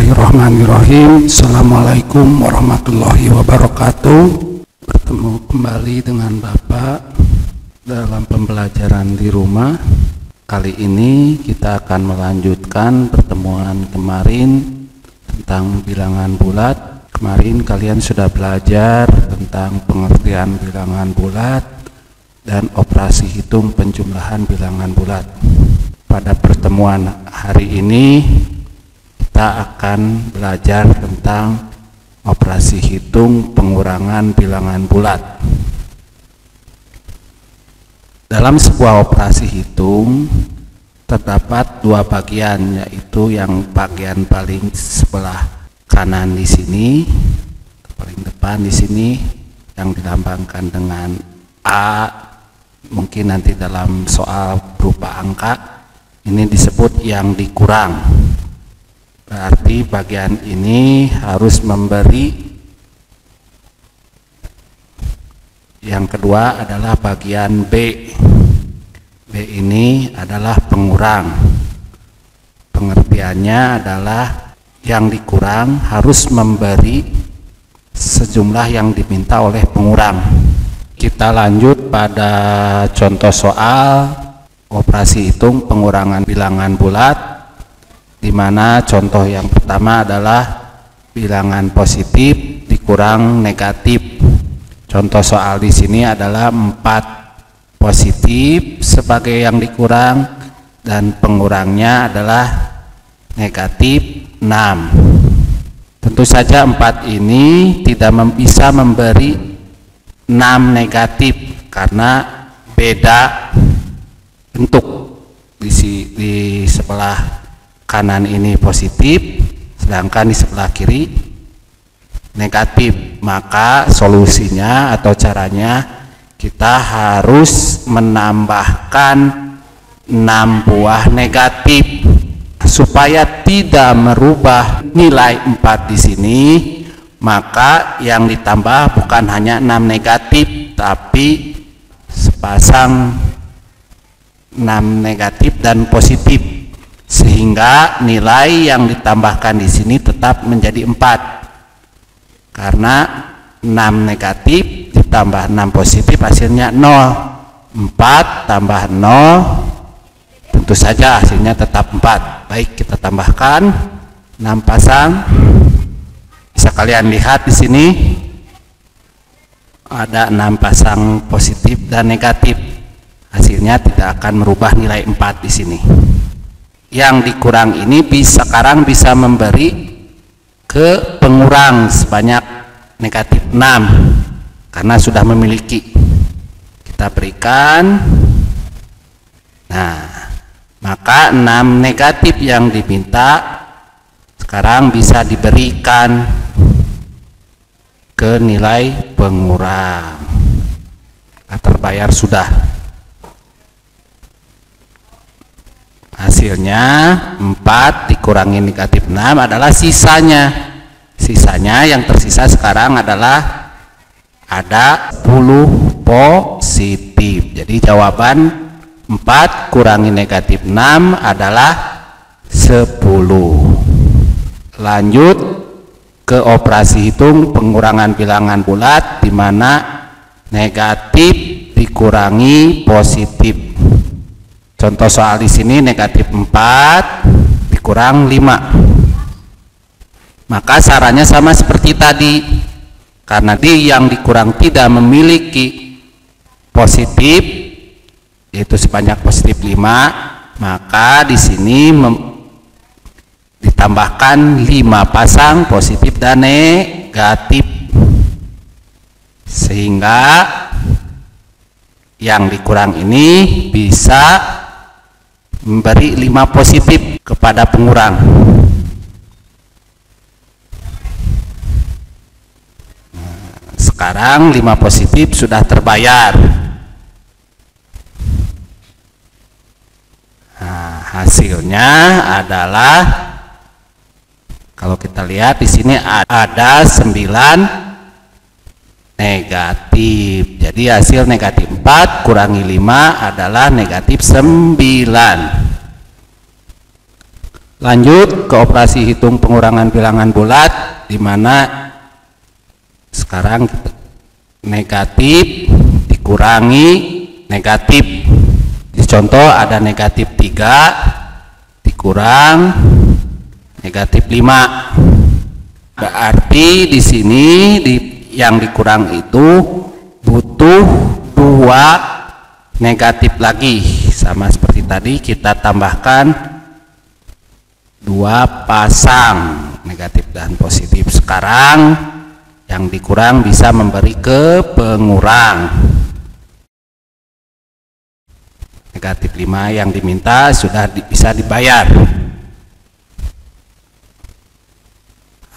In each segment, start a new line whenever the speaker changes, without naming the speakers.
Bismillahirrahmanirrahim. Assalamualaikum warahmatullahi wabarakatuh. Bertemu kembali dengan Bapak dalam pembelajaran di rumah. Kali ini kita akan melanjutkan pertemuan kemarin tentang bilangan bulat. Kemarin kalian sudah belajar tentang pengertian bilangan bulat dan operasi hitung penjumlahan bilangan bulat. Pada pertemuan hari ini kita akan belajar tentang operasi hitung pengurangan bilangan bulat. Dalam sebuah operasi hitung terdapat dua bagian, yaitu yang bagian paling sebelah kanan di sini, paling depan di sini yang dilambangkan dengan A, mungkin nanti dalam soal berupa angka ini disebut yang dikurang. Berarti bagian ini harus memberi. Yang kedua adalah bagian B. B ini adalah pengurang. Pengertiannya adalah yang dikurang harus memberi sejumlah yang diminta oleh pengurang. Kita lanjut pada contoh soal operasi hitung pengurangan bilangan bulat, di mana contoh yang pertama adalah bilangan positif dikurang negatif. Contoh soal di sini adalah 4 positif sebagai yang dikurang dan pengurangnya adalah negatif 6. Tentu saja 4 ini tidak bisa memberi 6 negatif karena beda bentuk. Di sebelah kanan ini positif, sedangkan di sebelah kiri negatif. Maka solusinya atau caranya kita harus menambahkan 6 buah negatif supaya tidak merubah nilai 4 di sini. Maka yang ditambah bukan hanya 6 negatif, tapi sepasang 6 negatif dan positif, sehingga nilai yang ditambahkan di sini tetap menjadi 4. Karena 6 negatif ditambah 6 positif hasilnya 0. 4 tambah 0 tentu saja hasilnya tetap 4. Baik, kita tambahkan 6 pasang. Bisa kalian lihat di sini ada 6 pasang positif dan negatif. Hasilnya tidak akan merubah nilai 4 di sini. Yang dikurang ini sekarang bisa memberi ke pengurang sebanyak negatif 6 karena sudah memiliki. Kita berikan. Nah, maka 6 negatif yang diminta sekarang bisa diberikan ke nilai pengurang. Terbayar sudah. Hasilnya 4 dikurangi negatif 6 adalah sisanya. Sisanya yang tersisa sekarang adalah ada 10 positif. Jadi jawaban 4 kurangi negatif 6 adalah 10. Lanjut ke operasi hitung pengurangan bilangan bulat, di mana negatif dikurangi positif. Contoh soal di sini negatif 4 dikurang 5. Maka caranya sama seperti tadi. Karena yang dikurang tidak memiliki positif, yaitu sebanyak positif 5, maka di sini ditambahkan 5 pasang positif dan negatif. Sehingga yang dikurang ini bisa memberi 5 positif kepada pengurang. Sekarang 5 positif sudah terbayar. Nah, hasilnya adalah, kalau kita lihat di sini ada 9 negatif. Jadi hasil negatif 4 kurangi 5 adalah negatif 9. Lanjut ke operasi hitung pengurangan bilangan bulat, di mana sekarang negatif dikurangi negatif. Di contoh ada negatif 3 dikurang negatif 5. Berarti di sini yang dikurang itu butuh 2 negatif lagi. Sama seperti tadi, kita tambahkan 2 pasang negatif dan positif. Sekarang yang dikurang bisa memberi ke pengurang. Negatif 5 yang diminta sudah bisa dibayar.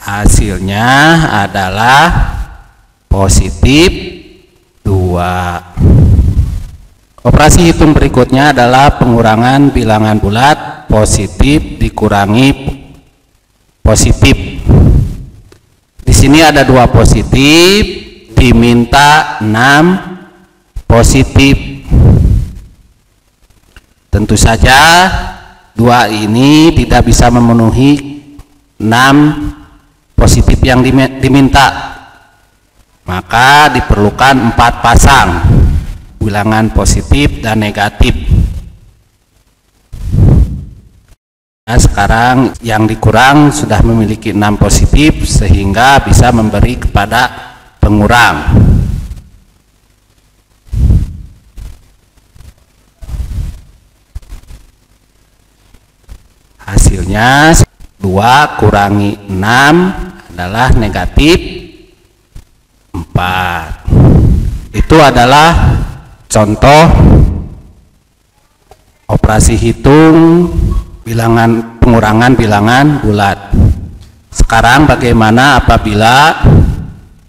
Hasilnya adalah positif 2. Operasi hitung berikutnya adalah pengurangan bilangan bulat, positif dikurangi positif. Di sini ada 2 positif, diminta 6 positif. Tentu saja 2 ini tidak bisa memenuhi 6 positif yang diminta, maka diperlukan 4 pasang bilangan positif dan negatif. Nah, sekarang yang dikurang sudah memiliki 6 positif sehingga bisa memberi kepada pengurang. Hasilnya 2 kurangi 6 adalah negatif 4. Itu adalah contoh operasi hitung pengurangan bilangan bulat. Sekarang bagaimana apabila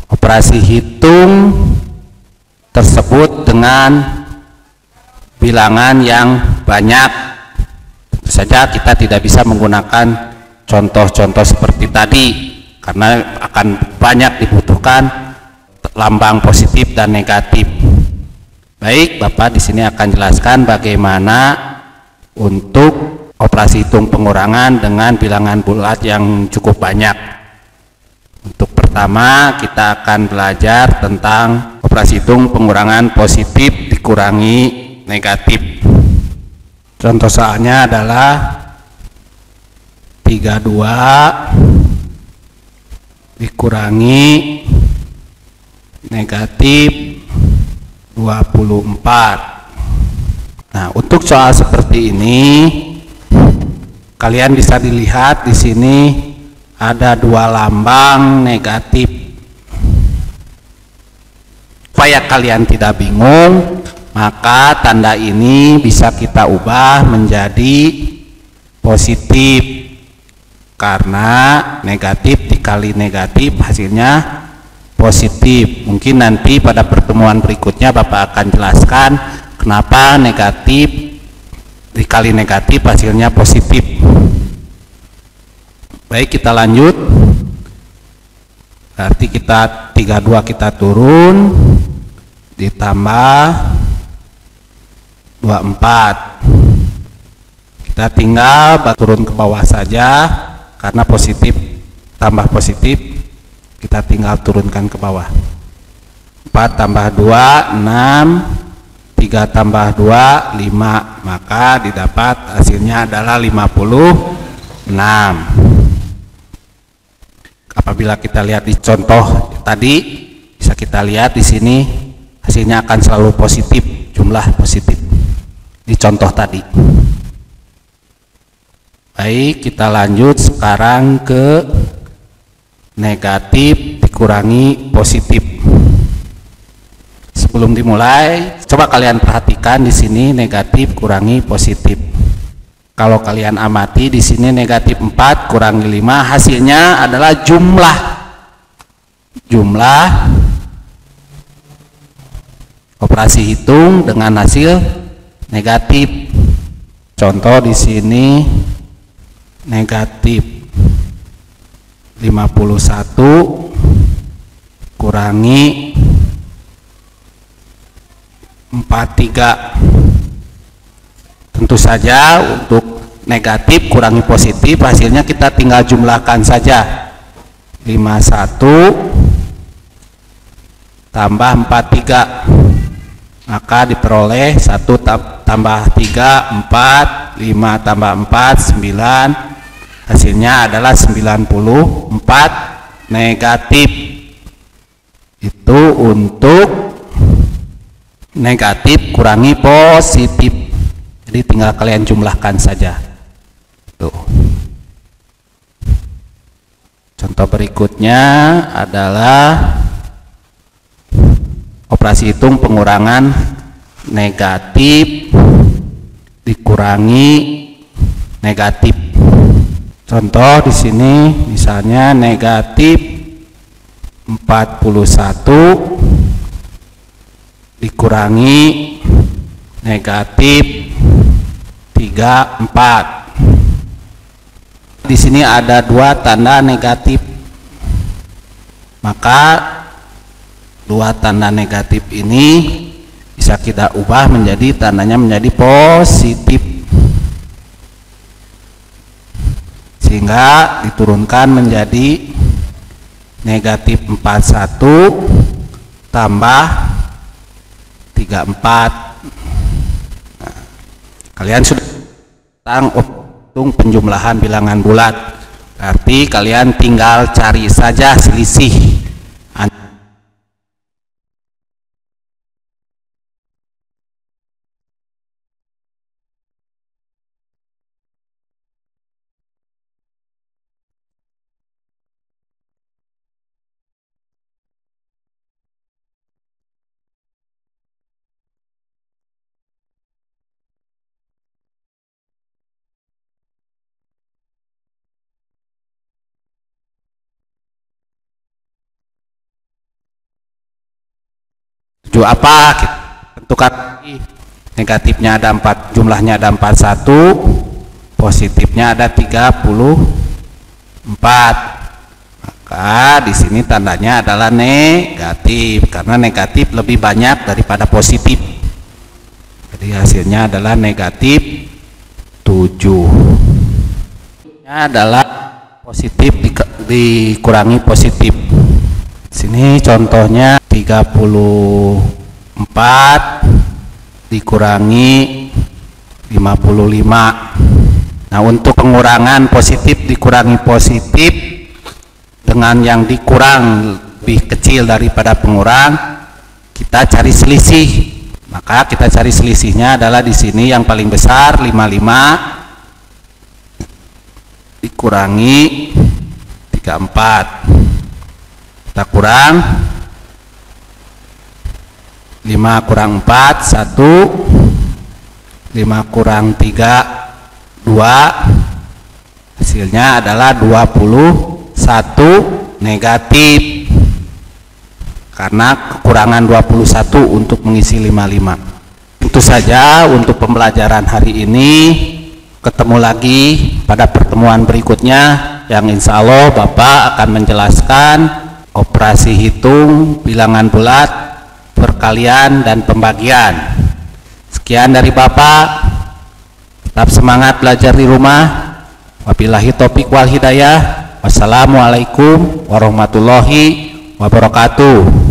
operasi hitung tersebut dengan bilangan yang banyak? Tentu saja kita tidak bisa menggunakan contoh-contoh seperti tadi karena akan banyak dibutuhkan lambang positif dan negatif. Baik, Bapak di sini akan jelaskan bagaimana untuk operasi hitung pengurangan dengan bilangan bulat yang cukup banyak. Untuk pertama, kita akan belajar tentang operasi hitung pengurangan positif dikurangi negatif. Contoh soalnya adalah 32 dikurangi negatif 24. Nah, untuk soal seperti ini kalian bisa dilihat di sini ada 2 lambang negatif. Supaya kalian tidak bingung, maka tanda ini bisa kita ubah menjadi positif karena negatif dikali negatif hasilnya positif. Mungkin nanti pada pertemuan berikutnya Bapak akan jelaskan kenapa negatif dikali negatif hasilnya positif. Baik, kita lanjut. Berarti kita 32 kita turun ditambah 24. Kita tinggal turun ke bawah saja karena positif tambah positif. Kita tinggal turunkan ke bawah. 4 tambah 2 6, 3 tambah 2 5, maka didapat hasilnya adalah 56. Apabila kita lihat di contoh tadi, bisa kita lihat di sini hasilnya akan selalu positif, jumlah positif di contoh tadi. Baik, kita lanjut sekarang ke negatif dikurangi positif. Sebelum dimulai, coba kalian perhatikan di sini negatif kurangi positif. Kalau kalian amati di sini negatif 4 kurangi 5 hasilnya adalah jumlah operasi hitung dengan hasil negatif. Contoh di sini negatif 51 kurangi 43. Tentu saja untuk negatif kurangi positif, hasilnya kita tinggal jumlahkan saja. 51 tambah 43, maka diperoleh 1 tambah 3 4, 5 tambah 4 9, hasilnya adalah 94 negatif. Itu untuk negatif kurangi positif, jadi tinggal kalian jumlahkan saja. Tuh. Contoh berikutnya adalah operasi hitung pengurangan negatif dikurangi negatif. Contoh di sini misalnya negatif 41 dikurangi negatif 34. Di sini ada dua tanda negatif, maka dua tanda negatif ini bisa kita ubah menjadi tandanya menjadi positif, sehingga diturunkan menjadi negatif 41 tambah 34. Nah, kalian sudah tentang hitung penjumlahan bilangan bulat, berarti kalian tinggal cari saja selisih apa kita tentukan. Negatifnya ada 4, jumlahnya ada 41, positifnya ada 34, maka di sini tandanya adalah negatif, karena negatif lebih banyak daripada positif, jadi hasilnya adalah negatif 7. Ini adalah positif dikurangi positif. Sini contohnya 34 dikurangi 55. Nah, untuk pengurangan positif dikurangi positif dengan yang dikurang lebih kecil daripada pengurang, kita cari selisih. Maka kita cari selisihnya adalah di sini yang paling besar 55 dikurangi 34. Kita kurang 5 kurang 4 1, 5 kurang 3 2, hasilnya adalah 21 negatif, karena kekurangan 21 untuk mengisi 55. Itu saja untuk pembelajaran hari ini. Ketemu lagi pada pertemuan berikutnya yang insya Allah Bapak akan menjelaskan operasi hitung bilangan bulat, perkalian dan pembagian. Sekian dari Bapak, tetap semangat belajar di rumah. Wabillahi taufiq wal hidayah. Wassalamualaikum warahmatullahi wabarakatuh.